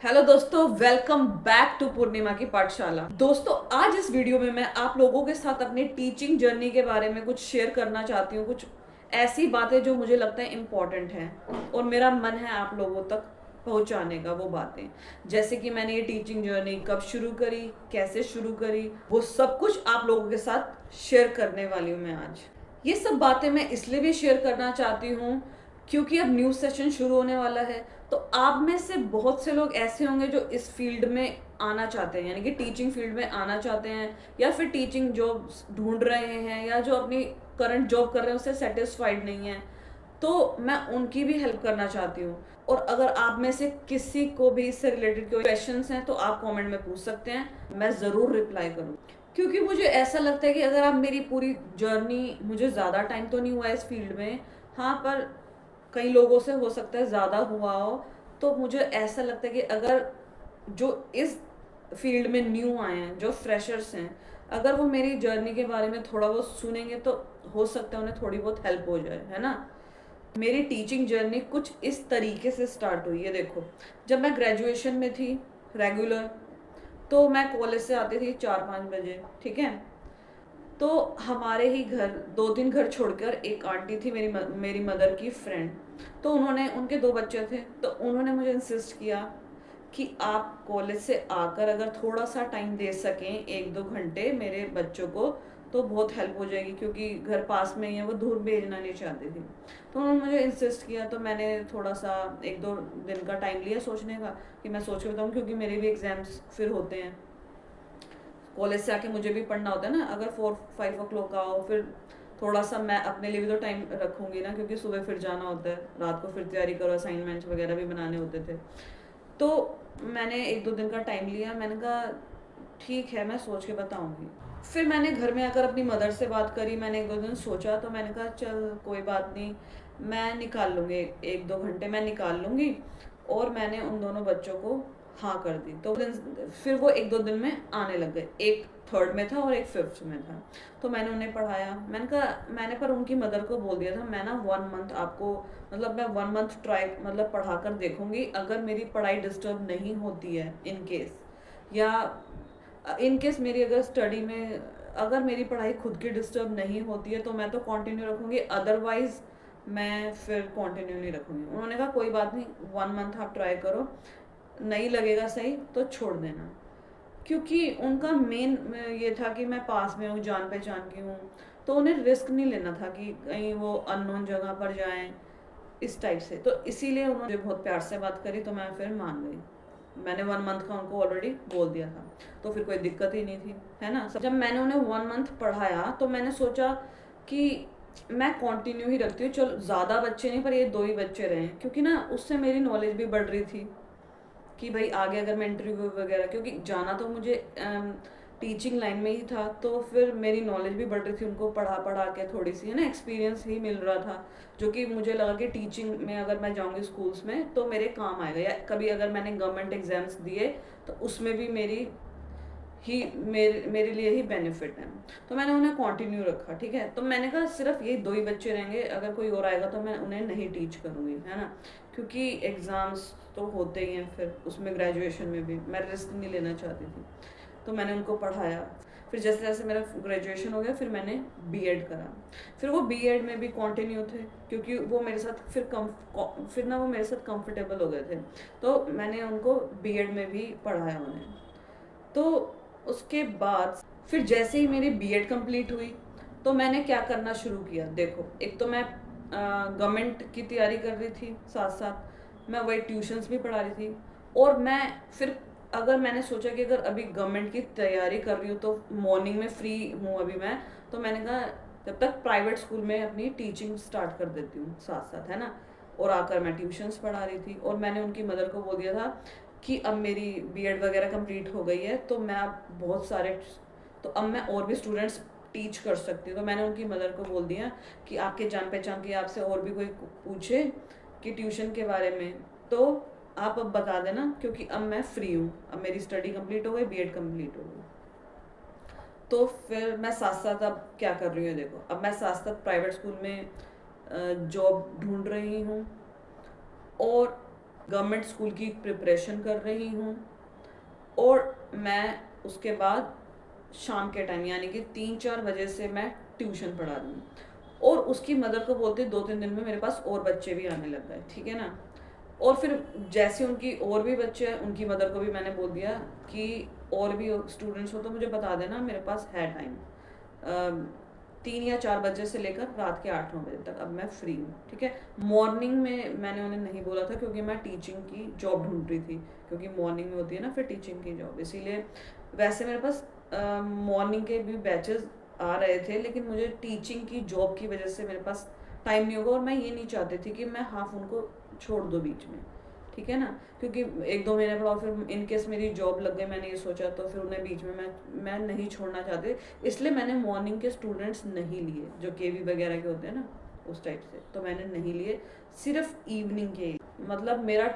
Hello दोस्तों, welcome back to पूर्णिमा की पाठशाला। दोस्तों, आज इस वीडियो में मैं आप लोगों के साथ अपनी टीचिंग जर्नी के बारे में कुछ शेयर करना चाहती हूँ। कुछ ऐसी बातें जो मुझे लगता है इम्पॉर्टेंट हैं और मेरा मन है आप लोगों तक पहुंचाने का। वो बातें जैसे कि मैंने ये टीचिंग जर्नी कब शुरू करी, कैसे शुरू करी, वो सब कुछ आप लोगों के साथ शेयर करने वाली हूँ मैं आज। ये सब बातें मैं इसलिए भी शेयर करना चाहती हूँ क्योंकि अब न्यू सेशन शुरू होने वाला है। तो आप में से बहुत से लोग ऐसे होंगे जो इस फील्ड में आना चाहते हैं, यानी कि टीचिंग फील्ड में आना चाहते हैं, या फिर टीचिंग जॉब ढूंढ रहे हैं, या जो अपनी करंट जॉब कर रहे हैं उससे सेटिस्फाइड नहीं है। तो मैं उनकी भी हेल्प करना चाहती हूँ। और अगर आप में से किसी को भी इससे रिलेटेड कोई क्वेश्चंस हैं तो आप कमेंट में पूछ सकते हैं, मैं ज़रूर रिप्लाई करूँ। क्योंकि मुझे ऐसा लगता है कि अगर आप मेरी पूरी जर्नी, मुझे ज़्यादा टाइम तो नहीं हुआ इस फील्ड में, हाँ, पर कई लोगों से हो सकता है ज़्यादा हुआ हो, तो मुझे ऐसा लगता है कि अगर जो इस फील्ड में न्यू आए हैं, जो फ्रेशर्स हैं, अगर वो मेरी जर्नी के बारे में थोड़ा बहुत सुनेंगे तो हो सकता है उन्हें थोड़ी बहुत हेल्प हो जाए, है ना। मेरी टीचिंग जर्नी कुछ इस तरीके से स्टार्ट हुई है। देखो, जब मैं ग्रेजुएशन में थी रेगुलर, तो मैं कॉलेज से आती थी 4-5 बजे, ठीक है। तो हमारे ही घर, 2-3 घर छोड़कर एक आंटी थी, मेरी मदर की फ्रेंड। तो उन्होंने, उनके 2 बच्चे थे, तो उन्होंने मुझे इंसिस्ट किया कि आप कॉलेज से आकर अगर थोड़ा सा टाइम दे सकें, 1-2 घंटे मेरे बच्चों को, तो बहुत हेल्प हो जाएगी, क्योंकि घर पास में ही है, वो दूर भेजना नहीं चाहती थी। तो उन्होंने मुझे इंसिस्ट किया, तो मैंने थोड़ा सा 1-2 दिन का टाइम लिया सोचने का, कि मैं सोच के बताऊँ, क्योंकि मेरे भी एग्जाम्स फिर होते हैं। कॉलेज से आके मुझे भी पढ़ना होता है ना। अगर 4-5 o'clock आओ, फिर थोड़ा सा मैं अपने लिए भी तो टाइम रखूंगी ना, क्योंकि सुबह फिर जाना होता है, रात को फिर तैयारी करो, असाइनमेंट्स वगैरह भी बनाने होते थे। तो मैंने 1-2 दिन का टाइम लिया, मैंने कहा ठीक है, मैं सोच के बताऊंगी। फिर मैंने घर में आकर अपनी मदर से बात करी, मैंने 1-2 दिन सोचा, तो मैंने कहा चल कोई बात नहीं, मैं निकाल लूँगी, 1-2 घंटे मैं निकाल लूँगी। और मैंने उन दोनों बच्चों को हाँ कर दी। तो फिर वो 1-2 दिन में आने लग गए, एक थर्ड में था और एक फिफ्थ में था। तो मैंने उन्हें पढ़ाया। मैंने कहा, मैंने पर उनकी मदर को बोल दिया था, मैं ना 1 मंथ आपको, मतलब मैं 1 मंथ ट्राई, मतलब पढ़ा कर देखूंगी। अगर मेरी पढ़ाई डिस्टर्ब नहीं होती है इन केस, या इन केस मेरी अगर स्टडी में, अगर मेरी पढ़ाई खुद की डिस्टर्ब नहीं होती है तो मैं तो कंटिन्यू रखूँगी, अदरवाइज मैं फिर कंटिन्यू नहीं रखूँगी। उन्होंने कहा कोई बात नहीं, 1 मंथ आप ट्राई करो, नहीं लगेगा सही तो छोड़ देना। क्योंकि उनका मेन ये था कि मैं पास में हूँ, जान पहचान की हूँ, तो उन्हें रिस्क नहीं लेना था कि कहीं वो अननोन जगह पर जाएं, इस टाइप से। तो इसीलिए उन्होंने बहुत प्यार से बात करी, तो मैं फिर मान गई। मैंने 1 मंथ का उनको ऑलरेडी बोल दिया था, तो फिर कोई दिक्कत ही नहीं थी, है ना। जब मैंने उन्हें 1 मंथ पढ़ाया तो मैंने सोचा कि मैं कंटिन्यू ही रखती हूँ, चलो ज़्यादा बच्चे नहीं, पर ये 2 ही बच्चे रहे, क्योंकि ना उससे मेरी नॉलेज भी बढ़ रही थी कि भाई आगे अगर मैं इंटरव्यू वगैरह, क्योंकि जाना तो मुझे टीचिंग लाइन में ही था, तो फिर मेरी नॉलेज भी बढ़ रही थी, उनको पढ़ा पढ़ा के थोड़ी सी, है ना, एक्सपीरियंस ही मिल रहा था, जो कि मुझे लगा कि टीचिंग में अगर मैं जाऊंगी स्कूल्स में तो मेरे काम आएगा, या कभी अगर मैंने गवर्नमेंट एग्जाम्स दिए तो उसमें भी मेरे लिए ही बेनिफिट है। तो मैंने उन्हें कंटिन्यू रखा, ठीक है। तो मैंने कहा सिर्फ ये 2 ही बच्चे रहेंगे, अगर कोई और आएगा तो मैं उन्हें नहीं टीच करूँगी, है ना, क्योंकि एग्ज़ाम्स तो होते ही हैं, फिर उसमें ग्रेजुएशन में भी मैं रिस्क नहीं लेना चाहती थी। तो मैंने उनको पढ़ाया। फिर जैसे जैसे मेरा ग्रेजुएशन हो गया, फिर मैंने बीएड करा। फिर वो बीएड में भी कंटिन्यू थे, क्योंकि वो मेरे साथ फिर ना वो मेरे साथ कंफर्टेबल हो गए थे, तो मैंने उनको बीएड में भी पढ़ाया उन्हें। तो उसके बाद फिर जैसे ही मेरी बीएड कंप्लीट हुई, तो मैंने क्या करना शुरू किया। देखो, एक तो मैं गवर्नमेंट की तैयारी कर रही थी, साथ साथ मैं वही ट्यूशन्स भी पढ़ा रही थी। और मैं फिर, अगर मैंने सोचा कि अगर अभी गवर्नमेंट की तैयारी कर रही हूँ तो मॉर्निंग में फ्री हूँ अभी मैं, तो मैंने कहा जब तक प्राइवेट स्कूल में अपनी टीचिंग स्टार्ट कर देती हूँ साथ साथ, है ना। और आकर मैं ट्यूशन्स पढ़ा रही थी, और मैंने उनकी मदर को बोल दिया था कि अब मेरी बीएड वगैरह कंप्लीट हो गई है, तो मैं अब बहुत सारे, तो अब मैं और भी स्टूडेंट्स टीच कर सकती हूँ। तो मैंने उनकी मदर को बोल दिया कि आपके जान पहचान की आपसे और भी कोई पूछे कि ट्यूशन के बारे में, तो आप अब बता देना, क्योंकि अब मैं फ्री हूँ, अब मेरी स्टडी कंप्लीट हो गई, बीएड कंप्लीट हो गई। तो फिर मैं साथ साथ अब क्या कर रही हूँ, देखो, अब मैं साथ साथ प्राइवेट स्कूल में जॉब ढूंढ रही हूँ। और गवर्नमेंट स्कूल की प्रिपरेशन कर रही हूँ, और मैं उसके बाद शाम के टाइम यानी कि 3-4 बजे से मैं ट्यूशन पढ़ा रही हूँ। और उसकी मदर को बोलते 2-3 दिन में मेरे पास और बच्चे भी आने लग गए, ठीक है ना। और फिर जैसे उनकी और भी बच्चे हैं, उनकी मदर को भी मैंने बोल दिया कि और भी स्टूडेंट्स हो तो मुझे बता देना, मेरे पास है टाइम। 3 या 4 बजे से लेकर रात के 8-9 बजे तक अब मैं फ्री हूँ, ठीक है। मॉर्निंग में मैंने उन्हें नहीं बोला था क्योंकि मैं टीचिंग की जॉब ढूंढ रही थी, क्योंकि मॉर्निंग में होती है ना फिर टीचिंग की जॉब, इसीलिए। वैसे मेरे पास मॉर्निंग के भी बैचेस आ रहे थे, लेकिन मुझे टीचिंग की जॉब की वजह से मेरे पास टाइम नहीं होगा, और मैं ये नहीं चाहती थी कि मैं हाफ उनको छोड़ दूँ बीच में, ठीक है ना। क्योंकि 1-2 महीने बाद और फिर इन केस मेरी जॉब लग गई, मैंने ये सोचा, तो फिर उन्हें बीच में मैं नहीं छोड़ना चाहती, इसलिए मैंने मॉर्निंग के स्टूडेंट्स नहीं लिए, जो केवी वगैरह के होते हैं ना उस टाइप से, तो मैंने नहीं लिए, सिर्फ इवनिंग के। मतलब मेरा